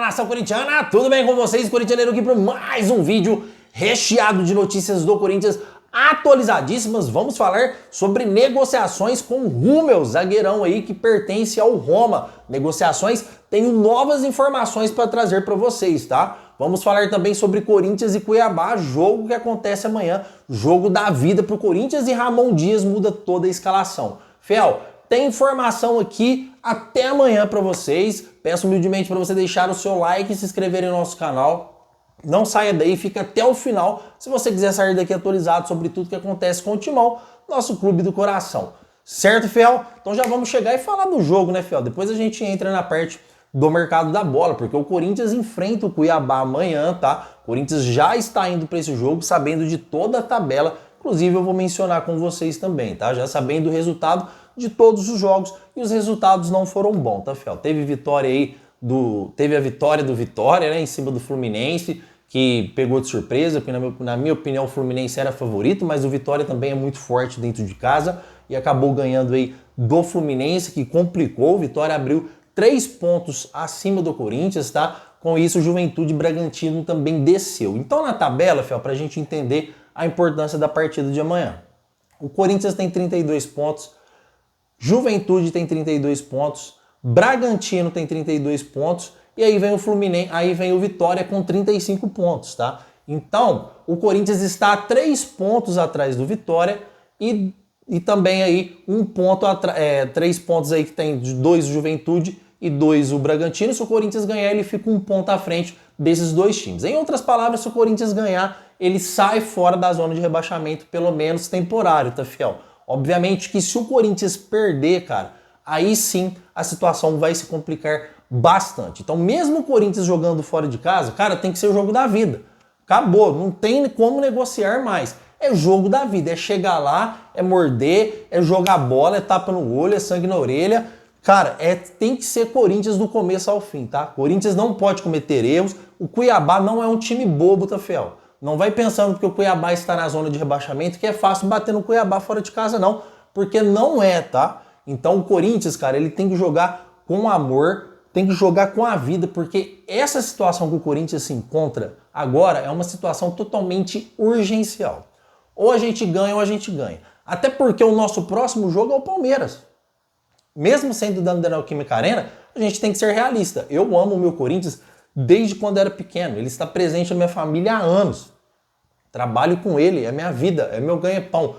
nação corintiana, tudo bem com vocês? Corintianeiro aqui para mais um vídeo recheado de notícias do Corinthians atualizadíssimas. Vamos falar sobre negociações com o Hummels, zagueirão aí que pertence ao Roma. Negociações, tenho novas informações para trazer para vocês, tá? Vamos falar também sobre Corinthians e Cuiabá, jogo que acontece amanhã, jogo da vida pro Corinthians, e Ramon Dias muda toda a escalação. Fiel, tem informação aqui até amanhã para vocês. Peço humildemente para você deixar o seu like e se inscrever no nosso canal. Não saia daí, fica até o final se você quiser sair daqui atualizado sobre tudo que acontece com o Timão, nosso clube do coração. Certo, Fiel? Então já vamos chegar e falar do jogo, né, Fiel? Depois a gente entra na parte do mercado da bola, porque o Corinthians enfrenta o Cuiabá amanhã, tá? O Corinthians já está indo para esse jogo sabendo de toda a tabela. Inclusive eu vou mencionar com vocês também, tá? Já sabendo o resultado de todos os jogos, e os resultados não foram bons, tá, Fiel? Teve a vitória do Vitória, né, em cima do Fluminense, que pegou de surpresa, porque na minha opinião o Fluminense era favorito, mas o Vitória também é muito forte dentro de casa e acabou ganhando aí do Fluminense, que complicou. O Vitória abriu 3 pontos acima do Corinthians, tá? Com isso o Juventude Bragantino também desceu. Então na tabela, Fiel, pra gente entender a importância da partida de amanhã. O Corinthians tem 32 pontos, Juventude tem 32 pontos, Bragantino tem 32 pontos, e aí vem o Fluminense, aí vem o Vitória com 35 pontos, tá? Então, o Corinthians está a 3 pontos atrás do Vitória e também aí 3 pontos aí que tem 2 o Juventude e 2 o Bragantino. Se o Corinthians ganhar, ele fica 1 ponto à frente desses dois times. Em outras palavras, se o Corinthians ganhar, ele sai fora da zona de rebaixamento, pelo menos temporário, tá, Fiel? Obviamente que se o Corinthians perder, cara, aí sim a situação vai se complicar bastante. Então, mesmo o Corinthians jogando fora de casa, cara, tem que ser o jogo da vida. Acabou, não tem como negociar mais. É o jogo da vida, é chegar lá, é morder, é jogar bola, é tapa no olho, é sangue na orelha. Cara, tem que ser Corinthians do começo ao fim, tá? Corinthians não pode cometer erros. O Cuiabá não é um time bobo, tá, Fiel? Não vai pensando que o Cuiabá está na zona de rebaixamento que é fácil bater no Cuiabá fora de casa, não. Porque não é, tá? Então o Corinthians, cara, ele tem que jogar com amor, tem que jogar com a vida, porque essa situação que o Corinthians se encontra agora é uma situação totalmente urgencial. Ou a gente ganha ou a gente ganha. Até porque o nosso próximo jogo é o Palmeiras. Mesmo sendo da Neoquímica Arena, a gente tem que ser realista. Eu amo o meu Corinthians desde quando era pequeno. Ele está presente na minha família há anos. Trabalho com ele, é minha vida, é meu ganha-pão.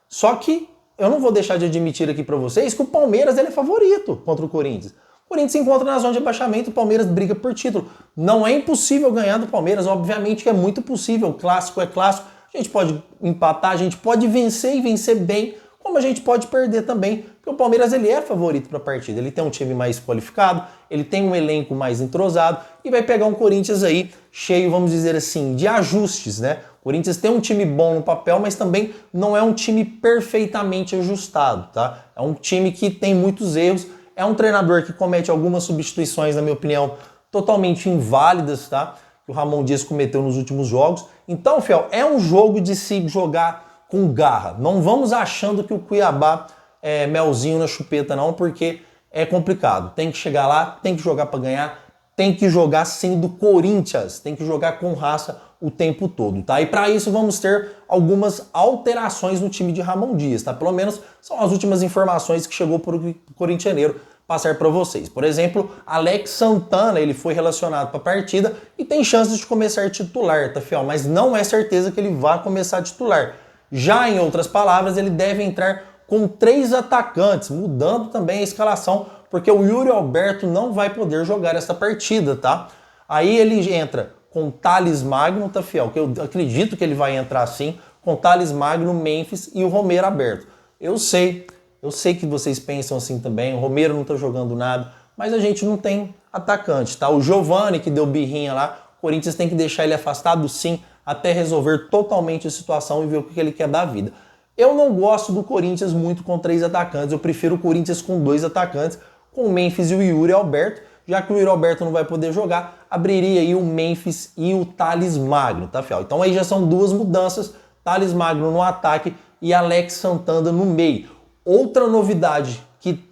Só que eu não vou deixar de admitir aqui para vocês que o Palmeiras ele é favorito contra o Corinthians. O Corinthians se encontra na zona de abaixamento, o Palmeiras briga por título. Não é impossível ganhar do Palmeiras, obviamente que é muito possível. O clássico é clássico, a gente pode empatar, a gente pode vencer e vencer bem, como a gente pode perder também, porque o Palmeiras ele é favorito para a partida. Ele tem um time mais qualificado, ele tem um elenco mais entrosado e vai pegar um Corinthians aí cheio, vamos dizer assim, de ajustes, né? O Corinthians tem um time bom no papel, mas também não é um time perfeitamente ajustado, tá? É um time que tem muitos erros, é um treinador que comete algumas substituições, na minha opinião, totalmente inválidas, tá? Que o Ramon Dias cometeu nos últimos jogos. Então, Fiel, é um jogo de se jogar com garra. Não vamos achando que o Cuiabá é melzinho na chupeta, não, porque é complicado. Tem que chegar lá, tem que jogar para ganhar, tem que jogar sendo Corinthians, tem que jogar com raça o tempo todo, tá? E para isso vamos ter algumas alterações no time de Ramon Dias, tá? Pelo menos são as últimas informações que chegou por o corintianeiro passar para vocês. Por exemplo, Alex Santana, ele foi relacionado para a partida e tem chances de começar titular, tá, Fiel? Mas não é certeza que ele vá começar titular. Já em outras palavras, ele deve entrar com 3 atacantes, mudando também a escalação, porque o Yuri Alberto não vai poder jogar essa partida, tá? Aí ele entra com Thales Magno, tá, Fiel? Que eu acredito que ele vai entrar assim, com Thales Magno, Memphis e o Romero aberto. Eu sei que vocês pensam assim também, o Romero não tá jogando nada, mas a gente não tem atacante, tá? O Giovani, que deu birrinha lá, o Corinthians tem que deixar ele afastado sim, até resolver totalmente a situação e ver o que ele quer da vida. Eu não gosto do Corinthians muito com 3 atacantes, eu prefiro o Corinthians com 2 atacantes, com o Memphis e o Yuri Alberto. Já que o Yuri Alberto não vai poder jogar, abriria aí o Memphis e o Thales Magno, tá, Fiel? Então aí já são 2 mudanças, Thales Magno no ataque e Alex Santana no meio. Outra novidade que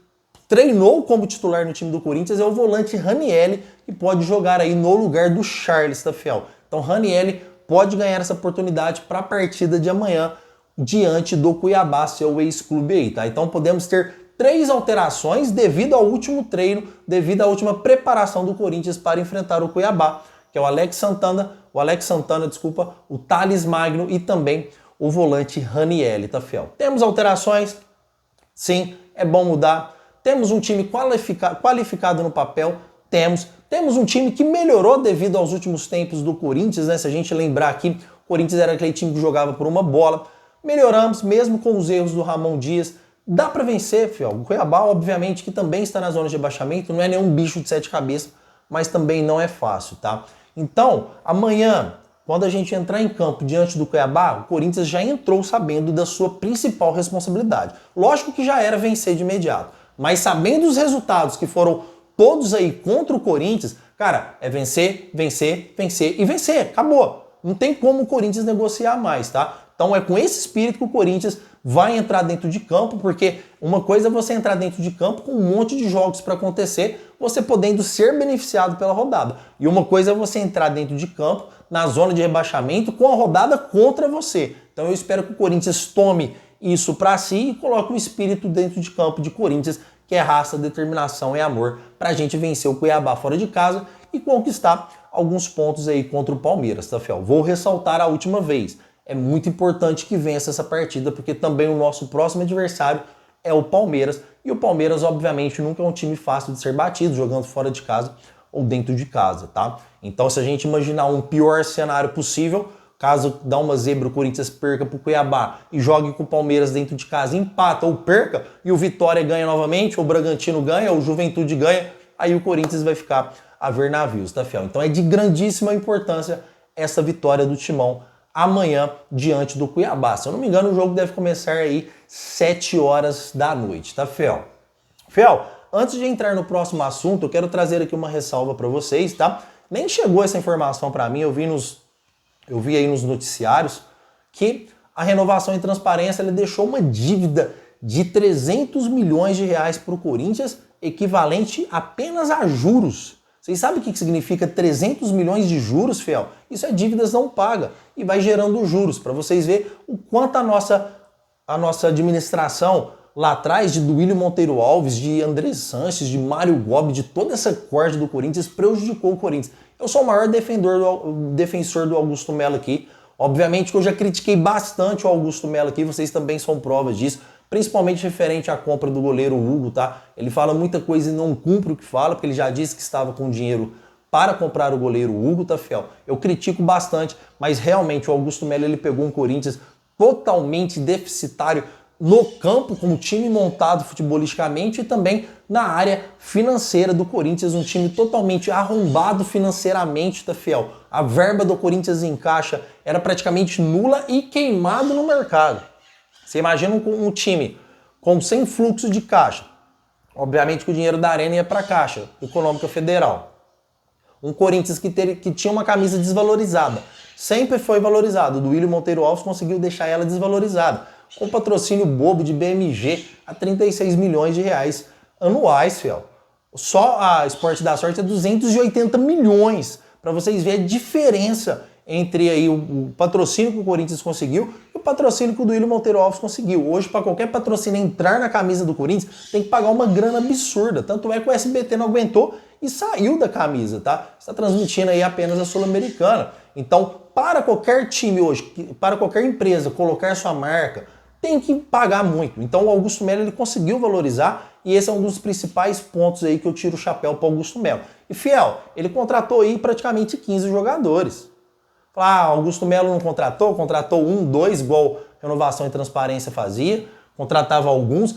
treinou como titular no time do Corinthians é o volante Ranieri, que pode jogar aí no lugar do Charles, tá, fiel? Então Ranieri pode ganhar essa oportunidade para a partida de amanhã diante do Cuiabá, seu ex-clube aí, tá? Então podemos ter 3 alterações devido ao último treino, devido à última preparação do Corinthians para enfrentar o Cuiabá, que é o Alex Santana, o Thales Magno e também o volante Ranieri, tá, fiel? Temos alterações? Sim, é bom mudar. Temos um time qualificado no papel? Temos um time que melhorou devido aos últimos tempos do Corinthians, né? Se a gente lembrar aqui, o Corinthians era aquele time que jogava por uma bola. Melhoramos, mesmo com os erros do Ramon Dias. Dá para vencer, fiel. O Cuiabá, obviamente, que também está na zona de rebaixamento, não é nenhum bicho de 7 cabeças, mas também não é fácil, tá? Então, amanhã, quando a gente entrar em campo diante do Cuiabá, o Corinthians já entrou sabendo da sua principal responsabilidade. Lógico que já era vencer de imediato, mas sabendo os resultados que foram todos aí contra o Corinthians, cara, é vencer, vencer, vencer e vencer. Acabou. Não tem como o Corinthians negociar mais, tá? Então é com esse espírito que o Corinthians vai entrar dentro de campo, porque uma coisa é você entrar dentro de campo com um monte de jogos para acontecer, você podendo ser beneficiado pela rodada. E uma coisa é você entrar dentro de campo na zona de rebaixamento com a rodada contra você. Então eu espero que o Corinthians tome isso para si e coloque o espírito dentro de campo de Corinthians, que é raça, determinação e amor, para a gente vencer o Cuiabá fora de casa e conquistar alguns pontos aí contra o Palmeiras, tá, fiel? Vou ressaltar a última vez. É muito importante que vença essa partida, porque também o nosso próximo adversário é o Palmeiras. E o Palmeiras, obviamente, nunca é um time fácil de ser batido, jogando fora de casa ou dentro de casa, tá? Então, se a gente imaginar um pior cenário possível, caso dá uma zebra, o Corinthians perca pro Cuiabá e jogue com o Palmeiras dentro de casa, empata ou perca, e o Vitória ganha novamente, ou o Bragantino ganha, ou o Juventude ganha, aí o Corinthians vai ficar a ver navios, tá, fiel? Então é de grandíssima importância essa vitória do Timão amanhã diante do Cuiabá. Se eu não me engano, o jogo deve começar aí 7 horas da noite, tá, fiel? Fiel, antes de entrar no próximo assunto, eu quero trazer aqui uma ressalva para vocês, tá? Nem chegou essa informação para mim, eu vi aí nos noticiários que a Renovação e Transparência ele deixou uma dívida de 300 milhões de reais para o Corinthians, equivalente apenas a juros. Vocês sabem o que significa 300 milhões de juros, fiel? Isso é dívidas não pagas e vai gerando juros, para vocês verem o quanto a nossa administração lá atrás, de Duílio Monteiro Alves, de André Sanches, de Mário Gobi, de toda essa corte do Corinthians, prejudicou o Corinthians. Eu sou o maior defensor do Augusto Melo aqui. Obviamente que eu já critiquei bastante o Augusto Melo aqui, vocês também são provas disso, principalmente referente à compra do goleiro Hugo, tá? Ele fala muita coisa e não cumpre o que fala, porque ele já disse que estava com dinheiro para comprar o goleiro Hugo, tá, fiel? Eu critico bastante, mas realmente o Augusto Melo ele pegou um Corinthians totalmente deficitário no campo, com o time montado futebolisticamente e também na área financeira do Corinthians, um time totalmente arrombado financeiramente, tá, fiel? A verba do Corinthians em caixa era praticamente nula e queimado no mercado. Você imagina um time sem fluxo de caixa. Obviamente que o dinheiro da Arena ia para a Caixa Econômica Federal. Um Corinthians que tinha uma camisa desvalorizada. Sempre foi valorizado. O Duílio Monteiro Alves conseguiu deixar ela desvalorizada. Com patrocínio bobo de BMG a 36 milhões de reais anuais, fiel. Só a Esporte da Sorte é 280 milhões. Para vocês verem a diferença entre aí o patrocínio que o Corinthians conseguiu e o patrocínio que o Duílio Monteiro Alves conseguiu. Hoje, para qualquer patrocínio entrar na camisa do Corinthians, tem que pagar uma grana absurda. Tanto é que o SBT não aguentou e saiu da camisa, tá? Está transmitindo aí apenas a Sul-Americana. Então, para qualquer time hoje, para qualquer empresa colocar sua marca, tem que pagar muito. Então, o Augusto Melo ele conseguiu valorizar e esse é um dos principais pontos aí que eu tiro o chapéu para o Augusto Melo. E, fiel, ele contratou aí praticamente 15 jogadores. Augusto Melo não contratou? Contratou 1, 2, igual Renovação e Transparência fazia. Contratava alguns,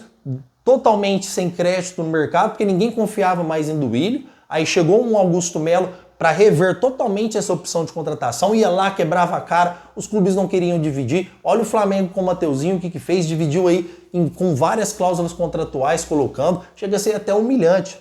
totalmente sem crédito no mercado, porque ninguém confiava mais em Duílio. Aí chegou um Augusto Melo para rever totalmente essa opção de contratação, ia lá, quebrava a cara, os clubes não queriam dividir. Olha o Flamengo com o Mateuzinho, o que fez? Dividiu aí com várias cláusulas contratuais colocando, chega a ser até humilhante.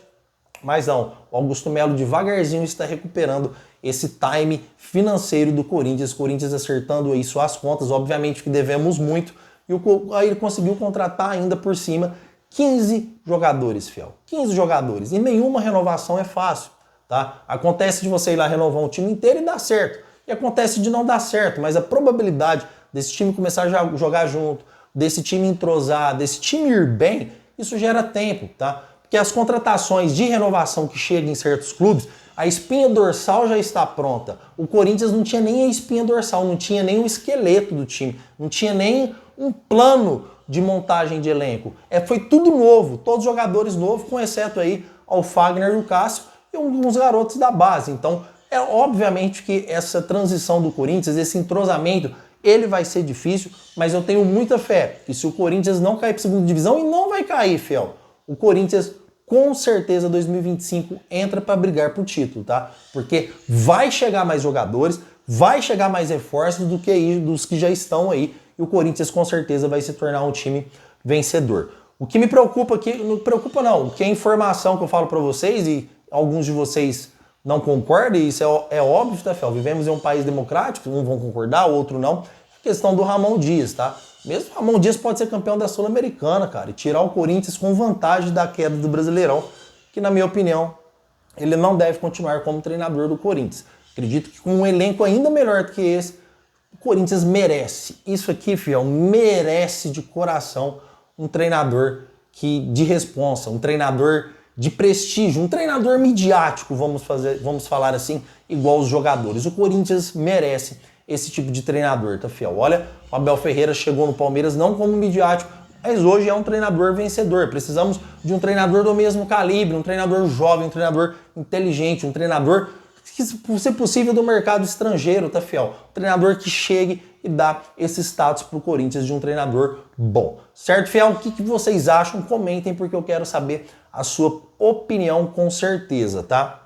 Mas não, o Augusto Melo devagarzinho está recuperando esse time financeiro do Corinthians acertando aí suas contas, obviamente que devemos muito, e aí ele conseguiu contratar ainda por cima 15 jogadores, fiel. 15 jogadores. E nenhuma renovação é fácil, tá? Acontece de você ir lá renovar um time inteiro e dar certo. E acontece de não dar certo, mas a probabilidade desse time começar a jogar junto, desse time entrosar, desse time ir bem, isso gera tempo, tá? Porque as contratações de renovação que chegam em certos clubes, a espinha dorsal já está pronta. O Corinthians não tinha nem a espinha dorsal, não tinha nem o esqueleto do time, não tinha nem um plano de montagem de elenco. Foi tudo novo, todos jogadores novos, com exceto aí ao Fagner e o Cássio e alguns garotos da base. Então, obviamente que essa transição do Corinthians, esse entrosamento, ele vai ser difícil, mas eu tenho muita fé que se o Corinthians não cair para a segunda divisão, e não vai cair, fiel, o Corinthians com certeza 2025 entra para brigar por título, tá? Porque vai chegar mais jogadores, vai chegar mais reforços do que dos que já estão aí, e o Corinthians com certeza vai se tornar um time vencedor. O que me preocupa aqui, não preocupa não, o que é informação que eu falo para vocês, e alguns de vocês não concordam, e isso é óbvio, tá, Fel? Vivemos em um país democrático, uns vão concordar, outro não. A questão do Ramon Dias, tá? Mesmo o Ramon Dias pode ser campeão da Sul-Americana, cara, e tirar o Corinthians com vantagem da queda do Brasileirão, que na minha opinião, ele não deve continuar como treinador do Corinthians. Acredito que com um elenco ainda melhor do que esse, o Corinthians merece. Isso aqui, fiel, merece de coração um treinador de responsa, um treinador de prestígio, um treinador midiático, vamos falar assim, igual os jogadores. O Corinthians merece esse tipo de treinador, tá, fiel? Olha, o Abel Ferreira chegou no Palmeiras não como midiático, mas hoje é um treinador vencedor. Precisamos de um treinador do mesmo calibre, um treinador jovem, um treinador inteligente, um treinador que, se possível, do mercado estrangeiro, tá, fiel? Um treinador que chegue e dá esse status pro Corinthians de um treinador bom. Certo, fiel? O que vocês acham? Comentem, porque eu quero saber a sua opinião com certeza, tá?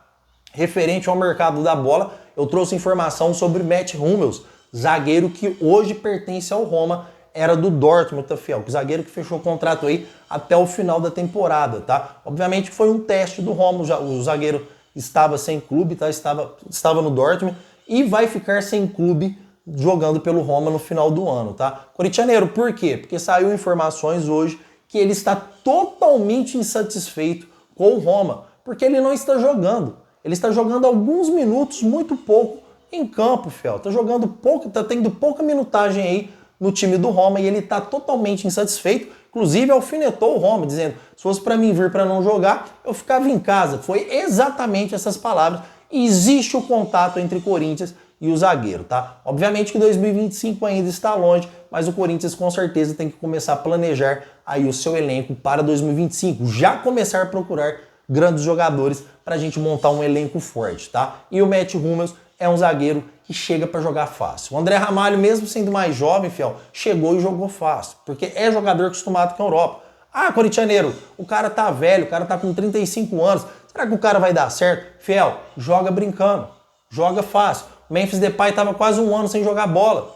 Referente ao mercado da bola, eu trouxe informação sobre Mats Hummels, zagueiro que hoje pertence ao Roma, era do Dortmund, tá, fiel? O zagueiro que fechou o contrato aí até o final da temporada, tá? Obviamente foi um teste do Roma, o zagueiro estava sem clube, tá? Estava no Dortmund e vai ficar sem clube jogando pelo Roma no final do ano, tá? Corintianeiro, por quê? Porque saiu informações hoje que ele está totalmente insatisfeito com o Roma, porque ele não está jogando. Ele está jogando alguns minutos, muito pouco, em campo, fiel. Está jogando pouco, está tendo pouca minutagem aí no time do Roma e ele está totalmente insatisfeito. Inclusive, alfinetou o Roma, dizendo, se fosse para mim vir para não jogar, eu ficava em casa. Foi exatamente essas palavras. E existe o contato entre Corinthians e o zagueiro, tá? Obviamente que 2025 ainda está longe, mas o Corinthians com certeza tem que começar a planejar aí o seu elenco para 2025. Já começar a procurar grandes jogadores para a gente montar um elenco forte, tá? E o Mats Hummels é um zagueiro que chega para jogar fácil. O André Ramalho, mesmo sendo mais jovem, fiel, chegou e jogou fácil, porque é jogador acostumado com a Europa. Ah, corintianeiro, o cara tá velho, o cara tá com 35 anos, será que o cara vai dar certo? Fiel, joga brincando, joga fácil. O Memphis Depay tava quase um ano sem jogar bola.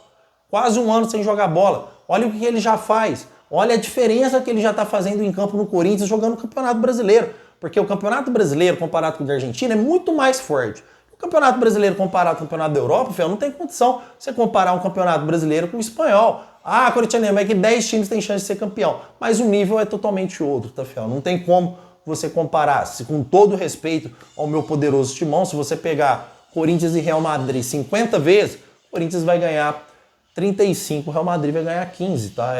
Quase um ano sem jogar bola. Olha o que ele já faz. Olha a diferença que ele já tá fazendo em campo no Corinthians jogando o Campeonato Brasileiro. Porque o Campeonato Brasileiro, comparado com o da Argentina, é muito mais forte. O Campeonato Brasileiro comparado com o Campeonato da Europa, fiel, não tem condição você comparar um Campeonato Brasileiro com o espanhol. Ah, corintianeiro, mas é que 10 times têm chance de ser campeão. Mas o nível é totalmente outro, tá, fiel? Não tem como você comparar. Se, com todo respeito ao meu poderoso timão, se você pegar Corinthians e Real Madrid 50 vezes, o Corinthians vai ganhar 35, o Real Madrid vai ganhar 15, tá?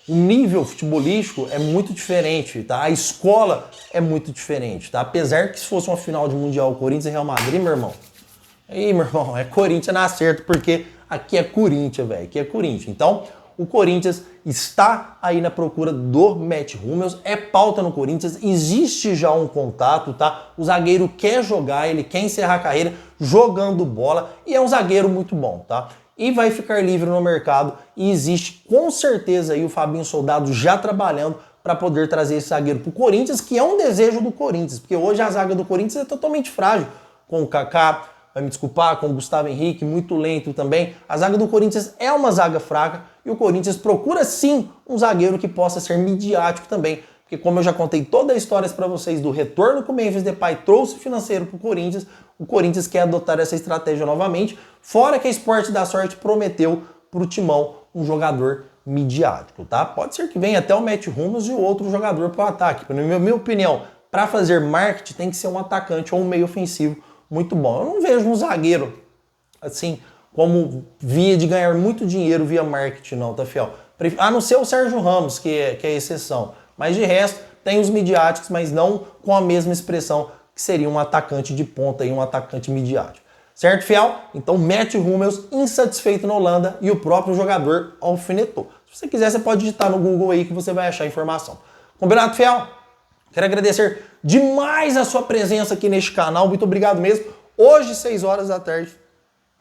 O nível futebolístico é muito diferente, tá? A escola é muito diferente, tá? Apesar que se fosse uma final de Mundial Corinthians e Real Madrid, meu irmão, aí, meu irmão, é Corinthians na certa, porque aqui é Corinthians, velho, aqui é Corinthians. Então, o Corinthians está aí na procura do Mats Hummels, é pauta no Corinthians, existe já um contato, tá? O zagueiro quer jogar, ele quer encerrar a carreira jogando bola e é um zagueiro muito bom, tá? E vai ficar livre no mercado e existe com certeza aí o Fabinho Soldado já trabalhando para poder trazer esse zagueiro para o Corinthians, que é um desejo do Corinthians, porque hoje a zaga do Corinthians é totalmente frágil, com o Kaká, vai me desculpar, com o Gustavo Henrique, muito lento também. A zaga do Corinthians é uma zaga fraca e o Corinthians procura sim um zagueiro que possa ser midiático também, porque como eu já contei toda a história para vocês do retorno que o Memphis Depay trouxe financeiro para o Corinthians quer adotar essa estratégia novamente, fora que a Sport da Sorte prometeu para o Timão um jogador midiático, tá? Pode ser que venha até o Matt Hummels e o outro jogador para o ataque. Na minha opinião, para fazer marketing tem que ser um atacante ou um meio ofensivo muito bom. Eu não vejo um zagueiro assim como via de ganhar muito dinheiro via marketing não, tá, fiel? A não ser o Sérgio Ramos, que é exceção. Mas de resto, tem os midiáticos, mas não com a mesma expressão que seria um atacante de ponta e um atacante midiático. Certo, fiel? Então, Matt Hummels insatisfeito na Holanda e o próprio jogador alfinetou. Se você quiser, você pode digitar no Google aí que você vai achar a informação. Combinado, fiel? Quero agradecer demais a sua presença aqui neste canal. Muito obrigado mesmo. Hoje, 6 horas da tarde,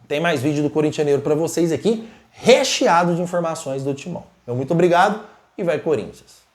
tem mais vídeo do Corintianeiro para vocês aqui, recheado de informações do Timão. Então, muito obrigado e vai Corinthians!